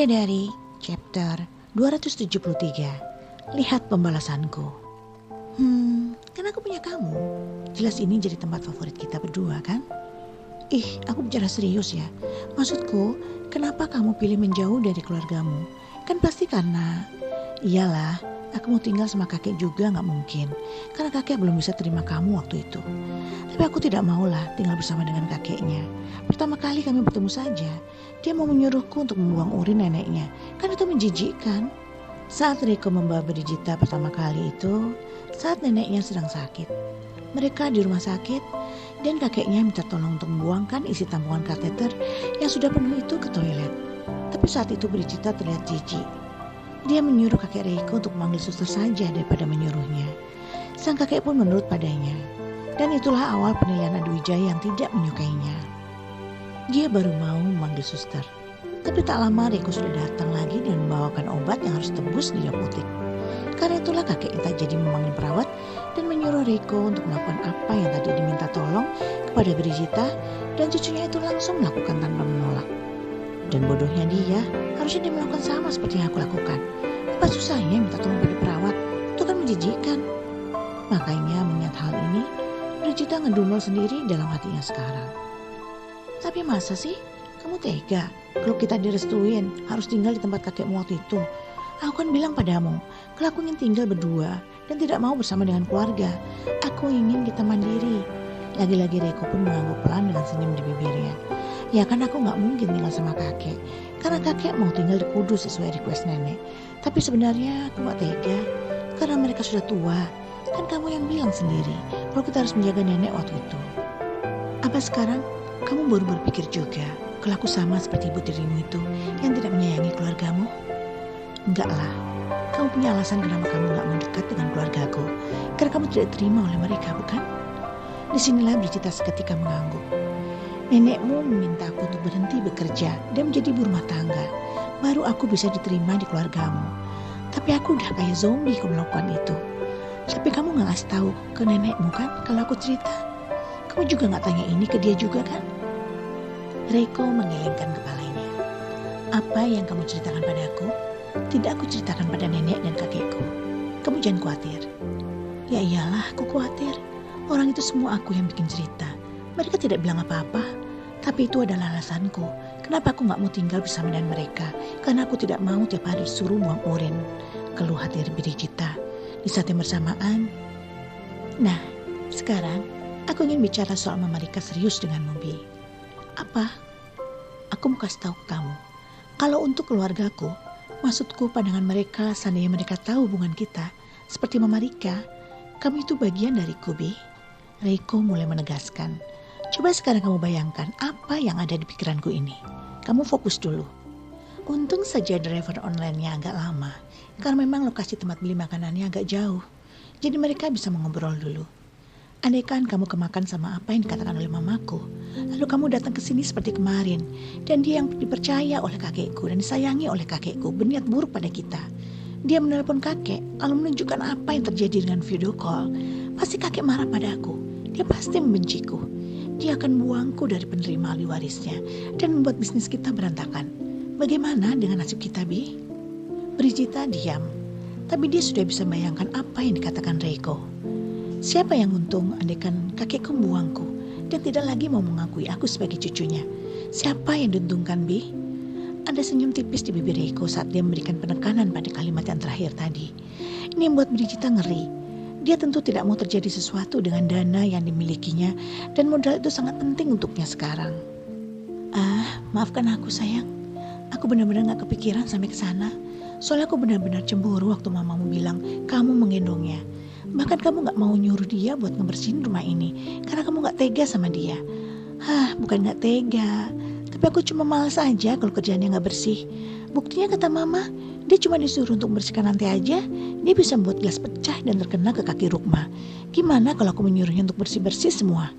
Bidadari, chapter 273. Lihat pembalasanku. Kan aku punya kamu. Jelas ini jadi tempat favorit kita berdua kan? Aku bicara serius ya. Maksudku, kenapa kamu pilih menjauh dari keluargamu? Kan pasti karena, iyalah, aku mau tinggal sama kakek juga gak mungkin. Karena kakek belum bisa terima kamu waktu itu. Tapi aku tidak maulah tinggal bersama dengan kakeknya. Pertama kali kami bertemu saja, dia mau menyuruhku untuk membuang urin neneknya. Kan itu menjijikkan. Saat Riko membawa Brigita pertama kali itu, saat neneknya sedang sakit. Mereka di rumah sakit dan kakeknya minta tolong untuk membuangkan isi tampungan kateter yang sudah penuh itu ke toilet. Tapi saat itu Brigita terlihat jijik. Dia menyuruh kakek Riko untuk memanggil suster saja daripada menyuruhnya. Sang kakek pun menurut padanya. Dan itulah awal penilaian Adwijaya yang tidak menyukainya. Dia baru mau memanggil suster. Tapi tak lama Riko sudah datang lagi dan membawakan obat yang harus tebus di apotek. Karena itulah kakek tak jadi memanggil perawat dan menyuruh Riko untuk melakukan apa yang tadi diminta tolong kepada Brigita, dan cucunya itu langsung melakukan tanpa menolak. Dan bodohnya dia, harusnya dia melakukan sama seperti yang aku lakukan. Apa susahnya minta tolong pada perawat? Itu kan menjijikan. Makanya mengingat hal ini, Brigita ngedumel sendiri dalam hatinya sekarang. Tapi masa sih kamu tega kalau kita direstuin harus tinggal di tempat kakekmu waktu itu? Aku kan bilang padamu, kalau aku ingin tinggal berdua dan tidak mau bersama dengan keluarga. Aku ingin kita mandiri. Lagi-lagi Riko pun mengangguk pelan dengan senyum di bibirnya. Ya kan aku gak mungkin tinggal sama kakek, karena kakek mau tinggal di Kudus sesuai request nenek. Tapi sebenarnya aku gak tega, karena mereka sudah tua. Kan kamu yang bilang sendiri kalau kita harus menjaga nenek waktu itu. Apa sekarang kamu baru berpikir juga kalau aku sama seperti ibu tirimu itu yang tidak menyayangi keluargamu? Enggak lah, kamu punya alasan kenapa kamu gak mau dekat dengan keluargaku. Karena kamu tidak terima oleh mereka, bukan? Disinilah Brigita seketika mengangguk. Nenekmu meminta aku untuk berhenti bekerja dan menjadi ibu rumah tangga. Baru aku bisa diterima di keluargamu. Tapi aku udah kayak zombie kalau melakukan itu. Tapi kamu gak ngasih tahu ke nenekmu kan kalau aku cerita? Kamu juga gak tanya ini ke dia juga kan? Riko menggelengkan kepalanya. Apa yang kamu ceritakan padaku, tidak aku ceritakan pada nenek dan kakekku. Kamu jangan khawatir. Ya iyalah, aku khawatir. Orang itu semua aku yang bikin cerita. Mereka tidak bilang apa-apa. Tapi itu adalah alasanku. Kenapa aku gak mau tinggal bersama dengan mereka? Karena aku tidak mau tiap hari suruh buang urin. Keluh hati Brigita. Di saat yang bersamaan. Nah, sekarang aku ingin bicara soal Mama Rika serius dengan Bi. Apa? Aku mau kasih tahu ke kamu. Kalau untuk keluargaku, maksudku pandangan mereka seandainya mereka tahu hubungan kita, seperti Mama Rika, kamu itu bagian dariku, Bi. Riko mulai menegaskan. Coba sekarang kamu bayangkan apa yang ada di pikiranku ini. Kamu fokus dulu. Untung saja driver online-nya agak lama, karena memang lokasi tempat beli makanannya agak jauh. Jadi mereka bisa mengobrol dulu. Andaikan kamu kemakan sama apa yang dikatakan oleh mamaku, lalu kamu datang ke sini seperti kemarin, dan dia yang dipercaya oleh kakekku dan disayangi oleh kakekku berniat buruk pada kita. Dia menelpon kakek lalu menunjukkan apa yang terjadi dengan video call. Pasti kakek marah padaku. Dia pasti membenciku. Dia akan buangku dari penerima ahli warisnya dan membuat bisnis kita berantakan. Bagaimana dengan nasib kita, Bi? Brigita diam, tapi dia sudah bisa bayangkan apa yang dikatakan Riko. Siapa yang untung andaikan kakekku membuangku dan tidak lagi mau mengakui aku sebagai cucunya? Siapa yang diuntungkan, Bi? Ada senyum tipis di bibir Riko saat dia memberikan penekanan pada kalimat yang terakhir tadi. Ini membuat Brigita ngeri. Dia tentu tidak mau terjadi sesuatu dengan dana yang dimilikinya dan modal itu sangat penting untuknya sekarang. Maafkan aku sayang. Aku benar-benar gak kepikiran sampai ke sana. Soalnya aku benar-benar cemburu waktu mamamu bilang kamu menggendongnya. Bahkan kamu gak mau nyuruh dia buat ngebersihin rumah ini karena kamu gak tega sama dia. Bukan gak tega, tapi aku cuma malas aja kalau kerjaannya gak bersih. Buktinya kata mama, dia cuma disuruh untuk membersihkan lantai aja, dia bisa membuat gelas pecah dan terkena ke kaki Rukma. Gimana kalau aku menyuruhnya untuk bersih-bersih semua?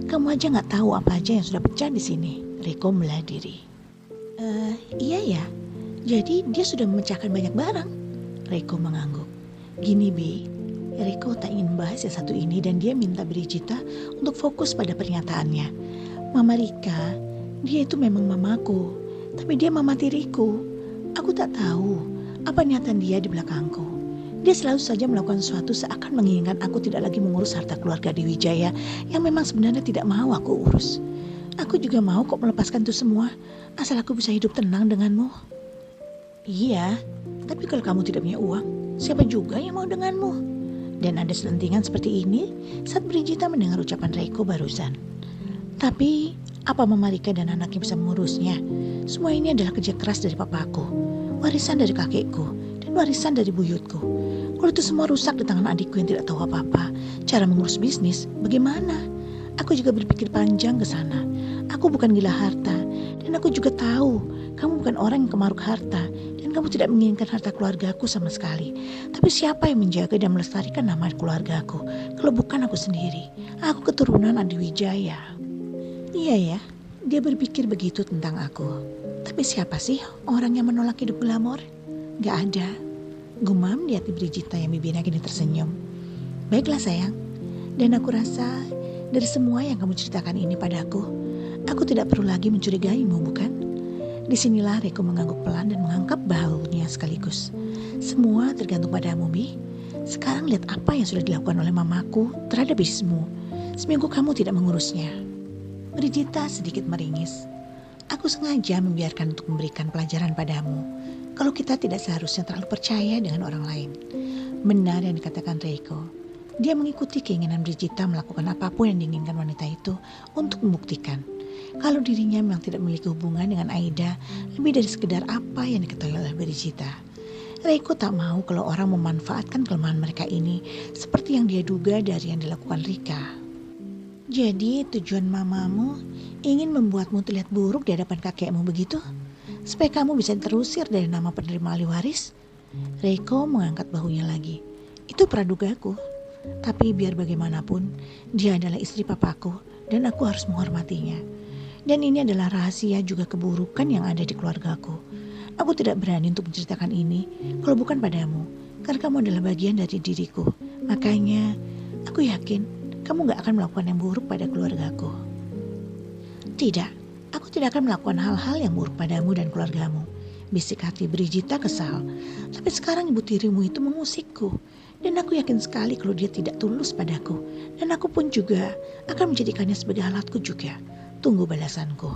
Kamu aja gak tahu apa aja yang sudah pecah di sini. Riko melah diri. Iya ya, jadi dia sudah memecahkan banyak barang. Riko mengangguk. Gini, Bi, Riko tak ingin membahas yang satu ini dan dia minta Brigita untuk fokus pada pernyataannya. Mama Rika, dia itu memang mamaku, tapi dia mama tiriku. Aku tak tahu apa niatan dia di belakangku. Dia selalu saja melakukan sesuatu seakan menginginkan aku tidak lagi mengurus harta keluarga di Wijaya yang memang sebenarnya tidak mau aku urus. Aku juga mau kok melepaskan itu semua, asal aku bisa hidup tenang denganmu. Iya, tapi kalau kamu tidak punya uang, siapa juga yang mau denganmu? Dan ada selentingan seperti ini saat Brigita mendengar ucapan Reiko barusan. Tapi, apa Mama Rika dan anaknya bisa mengurusnya? Semua ini adalah kerja keras dari papaku, warisan dari kakekku, dan warisan dari buyutku. Kalau itu semua rusak di tangan adikku yang tidak tahu apa-apa, cara mengurus bisnis, bagaimana? Aku juga berpikir panjang ke sana. Aku bukan gila harta, dan aku juga tahu kamu bukan orang yang kemaruk harta, dan kamu tidak menginginkan harta keluargaku sama sekali. Tapi siapa yang menjaga dan melestarikan nama keluargaku, kalau bukan aku sendiri? Aku keturunan Adi Wijaya. Iya ya, dia berpikir begitu tentang aku. Tapi siapa sih orang yang menolak hidup glamor? Gak ada. Gumam di hati Brigita yang bibirnya kini tersenyum. Baiklah sayang, dan aku rasa dari semua yang kamu ceritakan ini padaku, aku tidak perlu lagi mencurigaimu, bukan? Disinilah Reiko mengangguk pelan dan mengangkat bahunya sekaligus. Semua tergantung padamu, Bi. Sekarang lihat apa yang sudah dilakukan oleh mamaku terhadap bisnismu. Seminggu kamu tidak mengurusnya. Brigita sedikit meringis. Aku sengaja membiarkan untuk memberikan pelajaran padamu. Kalau kita tidak seharusnya terlalu percaya dengan orang lain. Benar yang dikatakan Reiko. Dia mengikuti keinginan Brigita melakukan apapun yang diinginkan wanita itu untuk membuktikan kalau dirinya memang tidak memiliki hubungan dengan Aida lebih dari sekedar apa yang diketahui oleh Brigita. Reiko tak mau kalau orang memanfaatkan kelemahan mereka ini seperti yang dia duga dari yang dilakukan Rika. Jadi tujuan mamamu ingin membuatmu terlihat buruk di hadapan kakekmu begitu? Supaya kamu bisa terusir dari nama penerima ahli waris? Reiko mengangkat bahunya lagi. Itu pradugaku. Tapi biar bagaimanapun, dia adalah istri papaku dan aku harus menghormatinya. Dan ini adalah rahasia juga keburukan yang ada di keluargaku. Aku tidak berani untuk menceritakan ini kalau bukan padamu, karena kamu adalah bagian dari diriku. Makanya, aku yakin kamu gak akan melakukan yang buruk pada keluargaku. Tidak. Aku tidak akan melakukan hal-hal yang buruk padamu dan keluargamu. Bisik hati Brigita kesal. Tapi sekarang ibu tirimu itu mengusikku. Dan aku yakin sekali kalau dia tidak tulus padaku. Dan aku pun juga akan menjadikannya sebagai alatku juga. Tunggu balasanku.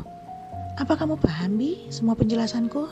Apa kamu paham, Bi, semua penjelasanku?